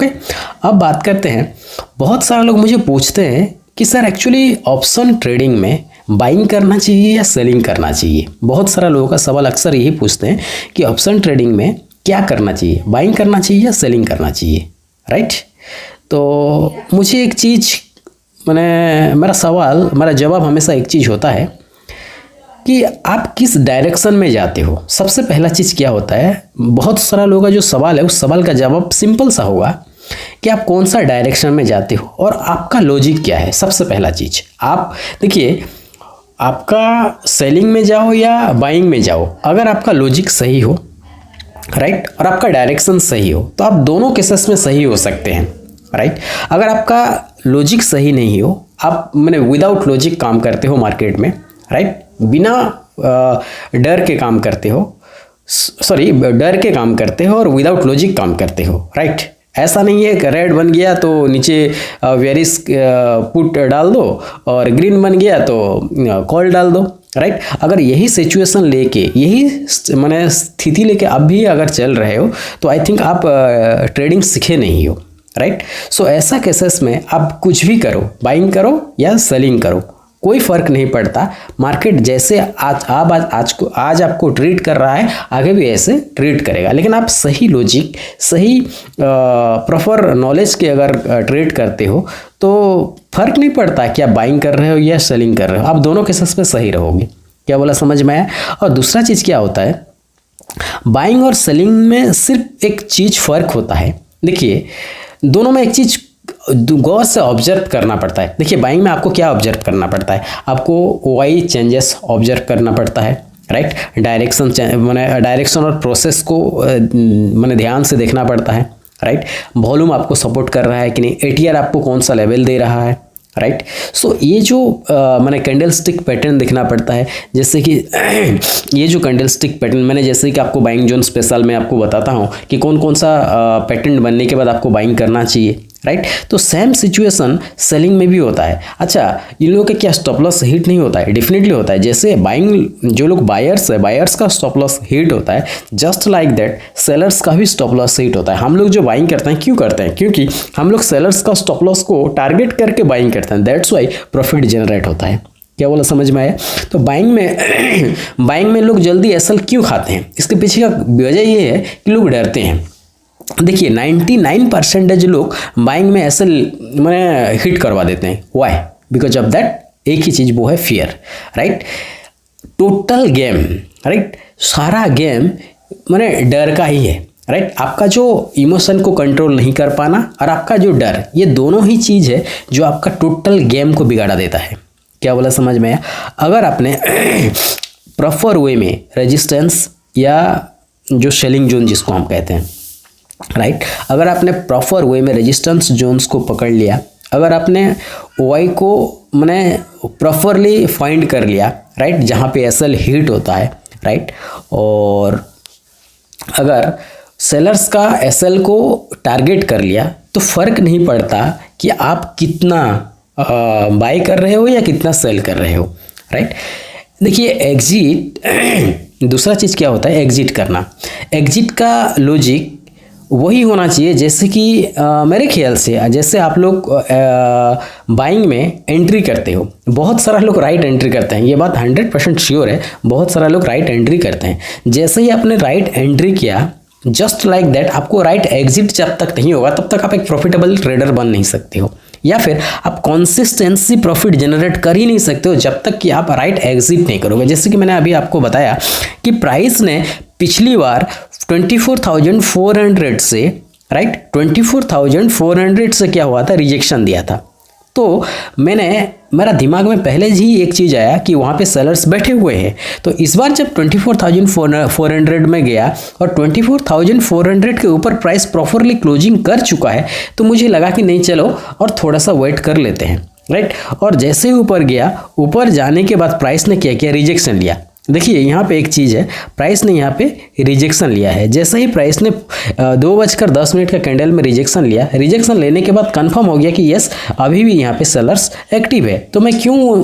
Okay, अब बात करते हैं। बहुत सारे लोग मुझे पूछते हैं कि सर एक्चुअली ऑप्शन ट्रेडिंग में बाइंग करना चाहिए या सेलिंग करना चाहिए। बहुत सारा लोगों का सवाल अक्सर यही पूछते हैं कि ऑप्शन ट्रेडिंग में क्या करना चाहिए, बाइंग करना चाहिए या सेलिंग करना चाहिए, राइट। तो मुझे एक चीज़ मेरा जवाब हमेशा एक चीज़ होता है कि आप किस डायरेक्शन में जाते हो। सबसे पहला चीज़ क्या होता है, बहुत सारा लोगों का जो सवाल है उस सवाल का जवाब सिंपल सा होगा कि आप कौन सा डायरेक्शन में जाते हो और आपका लॉजिक क्या है। सबसे पहला चीज़ आप देखिए, आपका सेलिंग में जाओ या बाइंग में जाओ, अगर आपका लॉजिक सही हो, राइट, और आपका डायरेक्शन सही हो तो आप दोनों केसेस में सही हो सकते हैं, राइट। अगर आपका लॉजिक सही नहीं हो, आप विदाउट लॉजिक काम करते हो मार्केट में, राइट, बिना डर के काम करते हो, डर के काम करते हो और विदाउट लॉजिक काम करते हो, राइट। ऐसा नहीं है कि रेड बन गया तो नीचे वेरिस पुट डाल दो और ग्रीन बन गया तो कॉल डाल दो, राइट। अगर यही सिचुएशन लेके, यही स्थिति लेके आप भी अगर चल रहे हो तो आई थिंक आप ट्रेडिंग सीखे नहीं हो, राइट। सो ऐसा केसेस में आप कुछ भी करो, बाइंग करो या सेलिंग करो, कोई फ़र्क नहीं पड़ता। मार्केट जैसे आज आपको ट्रीट कर रहा है, आगे भी ऐसे ट्रीट करेगा। लेकिन आप सही लॉजिक, सही प्रॉपर नॉलेज के अगर ट्रेड करते हो तो फ़र्क नहीं पड़ता कि आप बाइंग कर रहे हो या सेलिंग कर रहे हो, आप दोनों केसेस में सही रहोगे। क्या बोला, समझ में आया। और दूसरा चीज़ क्या होता है, बाइंग और सेलिंग में सिर्फ एक चीज़ फ़र्क होता है। देखिए, दोनों में एक चीज़ गौर से ऑब्जर्व करना पड़ता है। देखिए, बाइंग में आपको क्या ऑब्जर्व करना पड़ता है, आपको वाई चेंजेस ऑब्जर्व करना पड़ता है, राइट। डायरेक्शन और प्रोसेस को ध्यान से देखना पड़ता है, राइट। वॉल्यूम आपको सपोर्ट कर रहा है कि नहीं, एटीआर आपको कौन सा लेवल दे रहा है, राइट। सो ये जो कैंडल स्टिक पैटर्न दिखना पड़ता है, जैसे कि ये जो कैंडल स्टिक पैटर्न जैसे कि आपको बाइंग जोन स्पेशल में आपको बताता हूँ कि कौन कौन सा पैटर्न बनने के बाद आपको बाइंग करना चाहिए, राइट। तो सेम सिचुएशन सेलिंग में भी होता है। अच्छा, इन लोगों का क्या स्टॉप लॉस हिट नहीं होता है? डेफिनेटली होता है। जैसे बाइंग जो लोग बायर्स है, बायर्स का स्टॉप लॉस हिट होता है, जस्ट लाइक दैट सेलर्स का भी स्टॉप लॉस हिट होता है। हम लोग जो बाइंग करते हैं, क्यों करते हैं? क्योंकि हम लोग सेलर्स का स्टॉप लॉस को टारगेट करके बाइंग करते हैं, दैट्स वाई प्रॉफिट जनरेट होता है। क्या बोला, समझ में आया। तो बाइंग में लोग जल्दी एसएल क्यों खाते हैं? इसके पीछे का वजह ये है कि लोग डरते हैं। देखिए, 99% लोग बाइंग में एसएल हिट करवा देते हैं। व्हाई? बिकॉज ऑफ दैट एक ही चीज़, वो है fear, right. Total game, right, सारा गेम डर का ही है, राइट। आपका जो इमोशन को कंट्रोल नहीं कर पाना और आपका जो डर, ये दोनों ही चीज़ है जो आपका टोटल गेम को बिगाड़ा देता है। क्या बोला, समझ में आया। अगर आपने प्रॉपर वे में रेजिस्टेंस या जो सेलिंग जोन जिसको हम कहते हैं, राइट, अगर आपने प्रॉपर वे में रेजिस्टेंस जोन्स को पकड़ लिया, अगर आपने वाई को प्रॉपरली फाइंड कर लिया, राइट, जहाँ पे एसएल हिट होता है, राइट, और अगर सेलर्स का एसएल को टारगेट कर लिया तो फ़र्क नहीं पड़ता कि आप कितना बाय कर रहे हो या कितना सेल कर रहे हो, राइट। देखिए, एग्जिट, दूसरा चीज़ क्या होता है, एग्जिट करना। एग्जिट का लॉजिक वही होना चाहिए जैसे कि मेरे ख्याल से जैसे आप लोग बाइंग में एंट्री करते हो, बहुत सारा लोग राइट एंट्री करते हैं, ये बात 100% श्योर है, बहुत सारा लोग राइट एंट्री करते हैं। जैसे ही आपने राइट एंट्री किया, जस्ट लाइक दैट आपको राइट एग्जिट जब तक नहीं होगा तब तक आप एक प्रॉफिटेबल ट्रेडर बन नहीं सकते हो, या फिर आप कंसिस्टेंसी प्रॉफिट जनरेट कर ही नहीं सकते हो जब तक कि आप राइट एग्जिट नहीं करोगे। जैसे कि मैंने अभी आपको बताया कि प्राइस ने पिछली बार 24,400 से, राइट, 24,400 से क्या हुआ था, रिजेक्शन दिया था। तो मेरा दिमाग में पहले ही एक चीज़ आया कि वहाँ पे सेलर्स बैठे हुए हैं। तो इस बार जब 24,400 में गया और 24,400 के ऊपर प्राइस प्रॉपरली क्लोजिंग कर चुका है, तो मुझे लगा कि नहीं, चलो और थोड़ा सा वेट कर लेते हैं, राइट। और जैसे ही ऊपर गया, ऊपर जाने के बाद प्राइस ने क्या किया, रिजेक्शन लिया। देखिए, यहाँ पे एक चीज़ है, प्राइस ने यहाँ पे रिजेक्शन लिया है। जैसे ही प्राइस ने 2:10 का कैंडल में रिजेक्शन लिया, रिजेक्शन लेने के बाद कंफर्म हो गया कि यस, अभी भी यहाँ पे सेलर्स एक्टिव है, तो मैं क्यों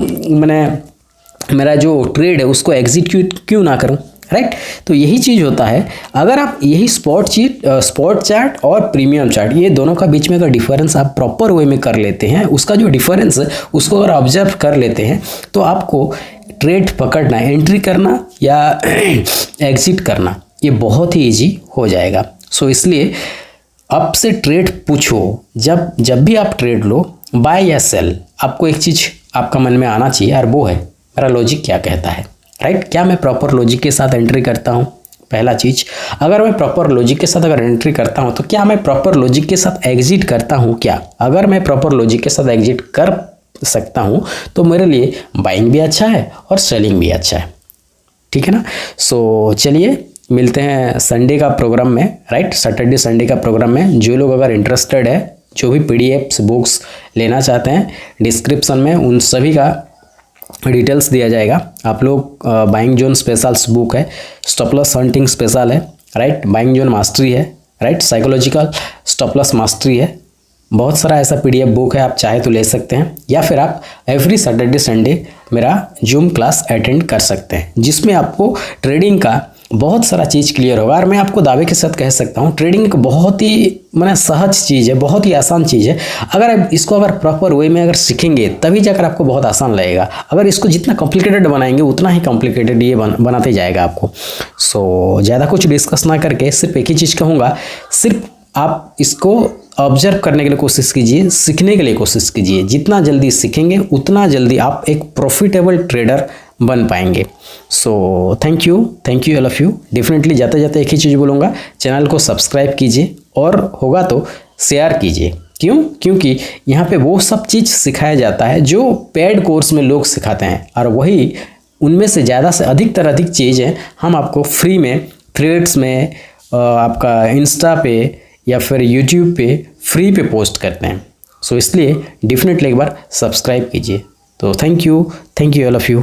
मेरा जो ट्रेड है उसको एग्जीक्यूट क्यों ना करूँ, राइट। तो यही चीज़ होता है, अगर आप यही स्पॉट चार्ट और प्रीमियम चार्ट, ये दोनों का बीच में अगर डिफरेंस आप प्रॉपर वे में कर लेते हैं, उसका जो डिफरेंस है उसको अगर ऑब्जर्व कर लेते हैं, तो आपको ट्रेड पकड़ना, एंट्री करना या एग्जिट करना, ये बहुत ही ईजी हो जाएगा। सो इसलिए अब से ट्रेड पूछो, जब भी आप ट्रेड लो, बाय या सेल, आपको एक चीज़ आपका मन में आना चाहिए, और वो है मेरा लॉजिक क्या कहता है, राइट। क्या मैं प्रॉपर लॉजिक के साथ एंट्री करता हूँ? पहला चीज़, अगर मैं प्रॉपर लॉजिक के साथ अगर एंट्री करता हूँ तो क्या मैं प्रॉपर लॉजिक के साथ एग्जिट करता हूँ क्या? अगर मैं प्रॉपर लॉजिक के साथ एग्जिट कर सकता हूँ तो मेरे लिए बाइंग भी अच्छा है और सेलिंग भी अच्छा है, ठीक है ना। सो चलिए मिलते हैं संडे का प्रोग्राम में, राइट, सैटरडे संडे का प्रोग्राम में। जो लोग अगर इंटरेस्टेड है, जो भी पीडीएफ्स बुक्स लेना चाहते हैं, डिस्क्रिप्शन में उन सभी का डिटेल्स दिया जाएगा। आप लोग बाइंग जोन स्पेशल्स बुक है, स्टॉप लॉस हंटिंग स्पेशल है, राइट, बाइंग जोन मास्टरी है, right, psychological stop loss mastery है, बहुत सारा ऐसा पीडीएफ बुक है, आप चाहे तो ले सकते हैं, या फिर आप एवरी सैटरडे संडे मेरा जूम क्लास अटेंड कर सकते हैं, जिसमें आपको ट्रेडिंग का बहुत सारा चीज़ क्लियर होगा। और मैं आपको दावे के साथ कह सकता हूँ, ट्रेडिंग एक बहुत ही सहज चीज़ है, बहुत ही आसान चीज़ है। अगर आप इसको अगर प्रॉपर वे में अगर सीखेंगे तभी जाकर आपको बहुत आसान लगेगा। अगर इसको जितना कॉम्प्लिकेटेड बनाएंगे उतना ही कॉम्प्लिकेटेड ये बनाते जाएगा आपको। सो ज़्यादा कुछ डिस्कस ना करके सिर्फ एक ही चीज़ कहूँगा, सिर्फ आप इसको ऑब्जर्व करने के लिए कोशिश कीजिए, सीखने के लिए कोशिश कीजिए। जितना जल्दी सीखेंगे उतना जल्दी आप एक प्रॉफिटेबल ट्रेडर बन पाएंगे। So thank you all of you. Definitely जाते जाते एक ही चीज़ बोलूँगा, चैनल को सब्सक्राइब कीजिए और होगा तो शेयर कीजिए। क्यों? क्योंकि यहाँ पे वो सब चीज़ सिखाया जाता है जो पेड कोर्स में लोग सिखाते हैं, और वही उनमें से ज़्यादा से अधिक चीज़ें हम आपको फ्री में थ्रेड्स में, आपका इंस्टा पे या फिर यूट्यूब पे फ्री पे पोस्ट करते हैं। सो इसलिए डेफिनेटली एक बार सब्सक्राइब कीजिए। तो thank you all of you.